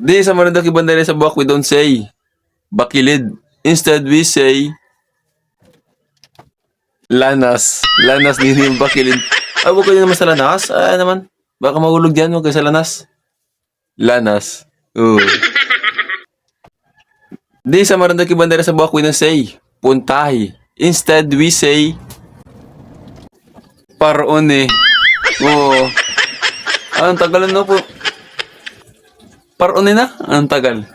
Di sa Marinduque Bandera sa Buwak, we don't say bakilid. Instead, we say lanas. Lanas din yung bakilid. Ay, huwag kayo naman sa lanas. Ay, naman. Baka mahulog dyan, huwag kayo sa lanas. Lanas. Oo. Di sa Marinduque Bandera sa Buwak, we don't say puntahi. Instead, we say parone. Oo. Anong tagal na po? Parone na? Anong tagal?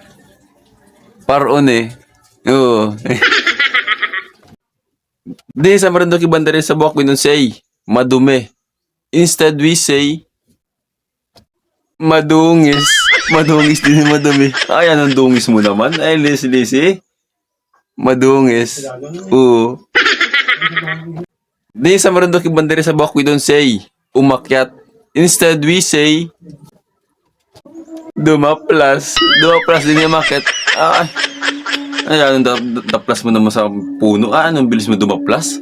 Parone. Oo. Di sa Marinduque Bandera sa Buwak, we don't say madumi. Instead, we say madungis. Madungis din yung madumi. Ay, anong dungis mo naman? Ay, lisi-lisi. Madungis. Oo. Di sa Marinduque Bandera sa Buwak, we don't say umakyat. Instead, we say dumaplas. Dumaplas din yung umakyat. Ay, ay, anong daplas mo naman sa puno? Ah, anong bilis mo dumaplas?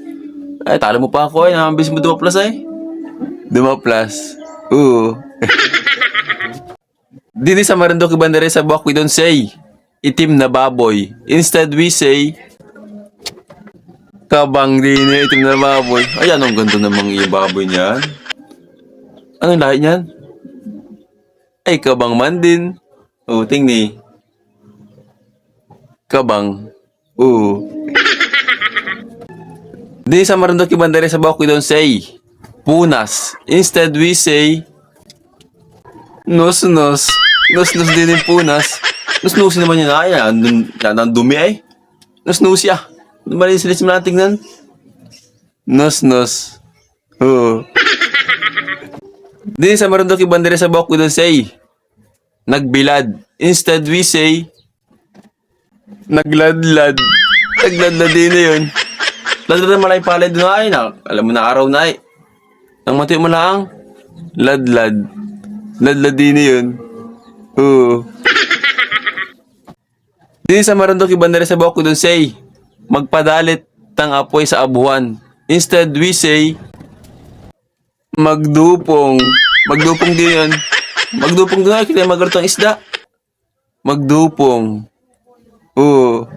Ay, talo mo pa ako. Ay, anong bilis mo dumaplas ay? Dumaplas. Oo. Dini sa Marinduque Bandera sa Buwak, we don't say itim na baboy. Instead, we say kabang din itim na baboy. Ay, anong ganda namang yung baboy niyan? Anong lahi niyan? Ay, kabang man din. Oh, tingni. Kabang. Oo. Dini sa Marinduque Bandera sa Buwak, we don't say punas. Instead, we say nos-nos. Nos-nos din yung punas. Nos-nos naman yun. Ay, ang dumi ay. Nos-nos ya. Malinis-linis mo lang tingnan. Nos-nos. Oo. Din sa Marinduque Bandera sa Buwak, we don't say nagbilad. Instead, we say nagladlad. Nagladlad din na yun. Ladlad na malay palad doon ay. Alam mo na araw na ay. Nang mati mo lang. Ladlad. Ladlad din na yun. Oo. Din sa Marinduque Bandera sa Buwak, we don't say magpadalit tang apoy sa abuhan. Instead, we say magdupong. Magdupong din yun. Magdupong din ay. Kita magarot ang isda. Magdupong. Oo.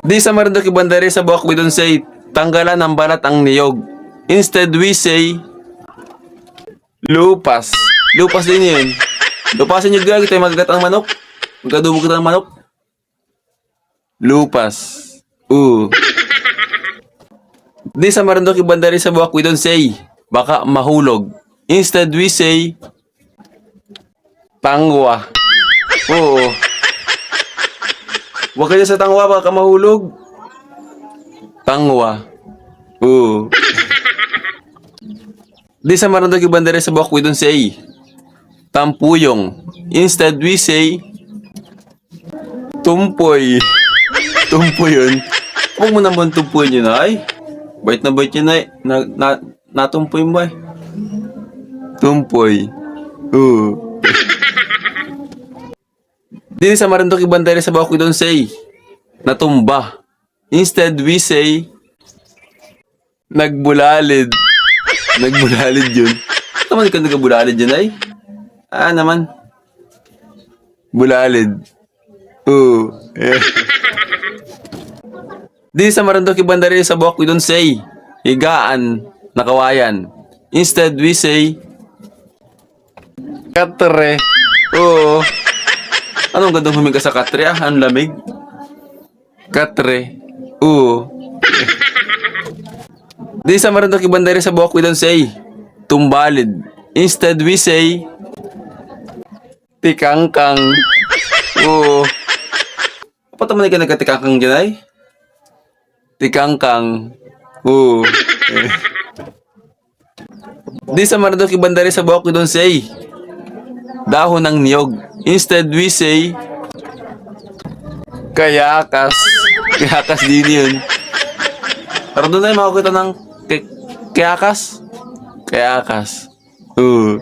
Di sa Marinduque Bandera sa Buwak, we don't say tanggalan ng balat ang niyog. Instead, we say lupas. Lupas din yun. Lupasin nyo gagi tayo magagat ang manok. Magkadubo kita ng manok. Lupas. Oo. Di sa Marinduque Bandera sa Buwak, we don't say baka mahulog. Instead, we say tangwa. Oo. Huwag kayo sa tangwa, baka mahulog. Tangwa. Oo. Di sa Marinduque Bandera sa Buwak, we don't say tampuyong. Instead, we say tumpoy. Tumpoy yun. Huwag mo naman tumpoy yun ay. Bait na bait yun ay. Natumpoy mo ay. Tumpoy. Oo. Di sa Marinduque Bandera sa Buwak, we don't say natumba. Instead, we say nagbulalid. Nagbulalid yun. Naman ka nagbulalid yun ay. Ah, naman. Bulalid. Oo. Di sa Marinduque Bandera sa Buwak, we don't say higaan na kawayan. Instead, we say katre. Oo. Anong gandang humiga sa katre ah? Ang lamig. Katre. Oo. Di sa Marinduque Bandera sa Buwak, we don't say tumbalid. Instead, we say tikangkang. Oo. Apa naman ka nagkatikangkang dyan ay? Tikangkang. Oo. Di sa Marinduque Bandera sa Buwak, we don't say dahon ng niyog. Instead, we say kayakas. Kayakas din yun. Pero doon ay makakita ng kayakas. Kayakas. Oo.